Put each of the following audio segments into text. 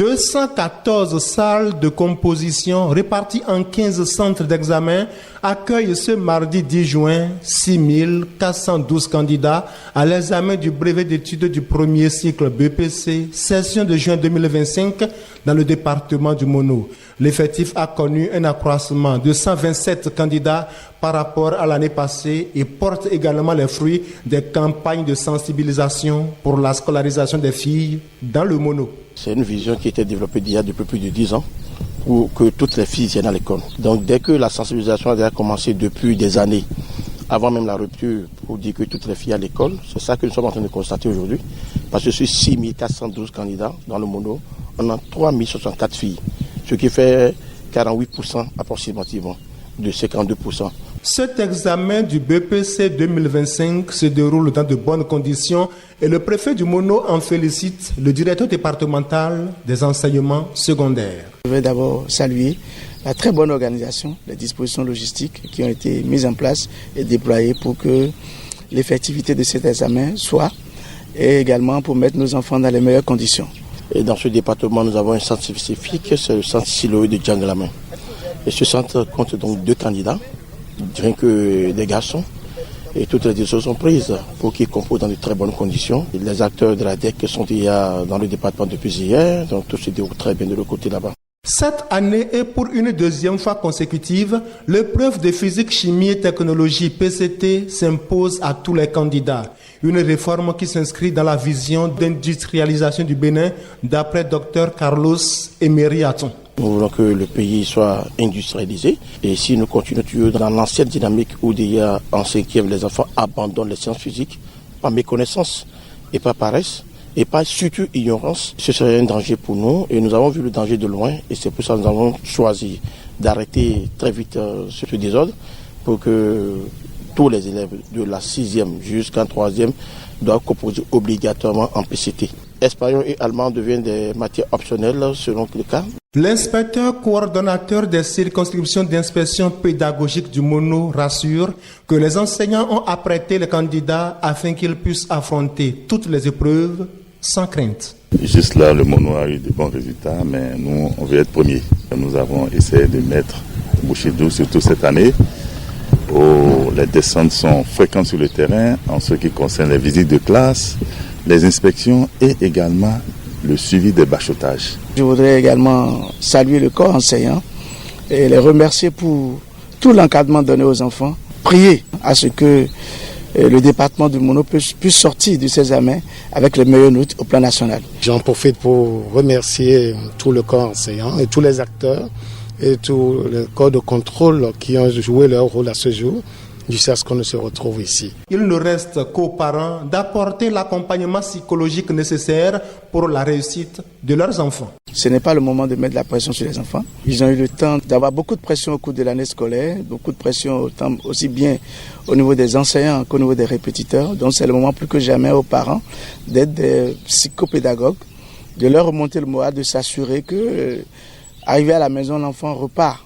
214 salles de composition réparties en 15 centres d'examen accueillent ce mardi 10 juin 6412 candidats à l'examen du brevet d'études du premier cycle BPC, session de juin 2025 dans le département du Mono. L'effectif a connu un accroissement de 127 candidats par rapport à l'année passée et porte également les fruits des campagnes de sensibilisation pour la scolarisation des filles dans le Mono. C'est une vision qui a été développée depuis plus de 10 ans pour que toutes les filles viennent à l'école. Donc dès que la sensibilisation a déjà commencé depuis des années, avant même la rupture, pour dire que toutes les filles à l'école, c'est ça que nous sommes en train de constater aujourd'hui. Parce que sur 6412 candidats dans le Mono, on a 3064 filles, ce qui fait 48% approximativement de 52%. Cet examen du BPC 2025 se déroule dans de bonnes conditions et le préfet du Mono en félicite le directeur départemental des enseignements secondaires. Je veux d'abord saluer la très bonne organisation, les dispositions logistiques qui ont été mises en place et déployées pour que l'effectivité de cet examen soit et également pour mettre nos enfants dans les meilleures conditions. Et dans ce département, nous avons un centre spécifique, c'est le centre Siloé de Djangalamin. Et ce centre compte donc 2 candidats, rien que des garçons. Et toutes les décisions sont prises pour qu'ils composent dans de très bonnes conditions. Les acteurs de la DEC sont déjà dans le département depuis hier, donc tout se déroule très bien de l'autre côté là-bas. Cette année et pour une deuxième fois consécutive, l'épreuve de physique, chimie et technologie PCT s'impose à tous les candidats. Une réforme qui s'inscrit dans la vision d'industrialisation du Bénin d'après Dr Carlos Emery Aton. Nous voulons que le pays soit industrialisé et si nous continuons toujours dans l'ancienne dynamique où déjà en 5e les enfants abandonnent les sciences physiques par méconnaissance et par paresse et par surtout ignorance, ce serait un danger pour nous et nous avons vu le danger de loin et c'est pour ça que nous avons choisi d'arrêter très vite ce désordre pour que tous les élèves de la 6e jusqu'en 3e doivent composer obligatoirement en PCT. Espagnol et allemand deviennent des matières optionnelles selon le cas. L'inspecteur coordonnateur des circonscriptions d'inspection pédagogique du Mono rassure que les enseignants ont apprêté les candidats afin qu'ils puissent affronter toutes les épreuves sans crainte. Juste là, le Mono a eu de bons résultats, mais nous, on veut être premiers. Nous avons essayé de mettre bouchée douce, surtout cette année, où les descentes sont fréquentes sur le terrain en ce qui concerne les visites de classe, les inspections et également le suivi des bachotages. Je voudrais également saluer le corps enseignant et les remercier pour tout l'encadrement donné aux enfants. Prier à ce que le département du Mono puisse sortir de ces examens avec les meilleures notes au plan national. J'en profite pour remercier tout le corps enseignant et tous les acteurs et tout le corps de contrôle qui ont joué leur rôle à ce jour. Jusqu'à ce qu'on se retrouve ici. Il ne reste qu'aux parents d'apporter l'accompagnement psychologique nécessaire pour la réussite de leurs enfants. Ce n'est pas le moment de mettre la pression sur les enfants. Ils ont eu le temps d'avoir beaucoup de pression au cours de l'année scolaire, beaucoup de pression aussi bien au niveau des enseignants qu'au niveau des répétiteurs. Donc c'est le moment plus que jamais aux parents d'être des psychopédagogues, de leur remonter le moral, de s'assurer que arrivé à la maison, l'enfant repart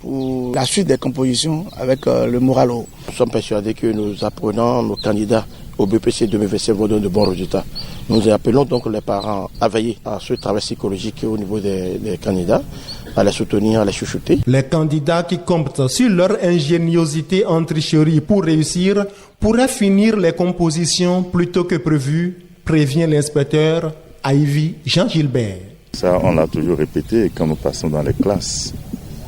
pour la suite des compositions avec le moral haut. Nous sommes persuadés que nous apprenons nos candidats au BPC 2025 vont donner de bons résultats. Nous appelons donc les parents à veiller à ce travail psychologique au niveau des candidats, à les soutenir, à les chouchouter. Les candidats qui comptent sur leur ingéniosité en tricherie pour réussir pourraient finir les compositions plus tôt que prévu, prévient l'inspecteur Ivy Jean-Gilbert. Ça, on l'a toujours répété et quand nous passons dans les classes,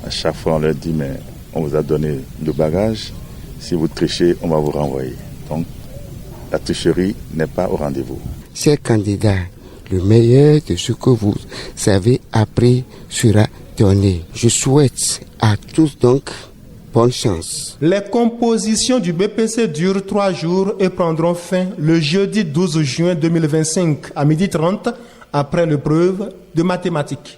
à chaque fois, on leur dit, mais on vous a donné le bagage. Si vous trichez, on va vous renvoyer. Donc, la tricherie n'est pas au rendez-vous. Chers candidats, le meilleur de ce que vous avez appris sera donné. Je souhaite à tous donc bonne chance. Les compositions du BPC durent 3 jours et prendront fin le jeudi 12 juin 2025 à 12h30 après l'épreuve de mathématiques.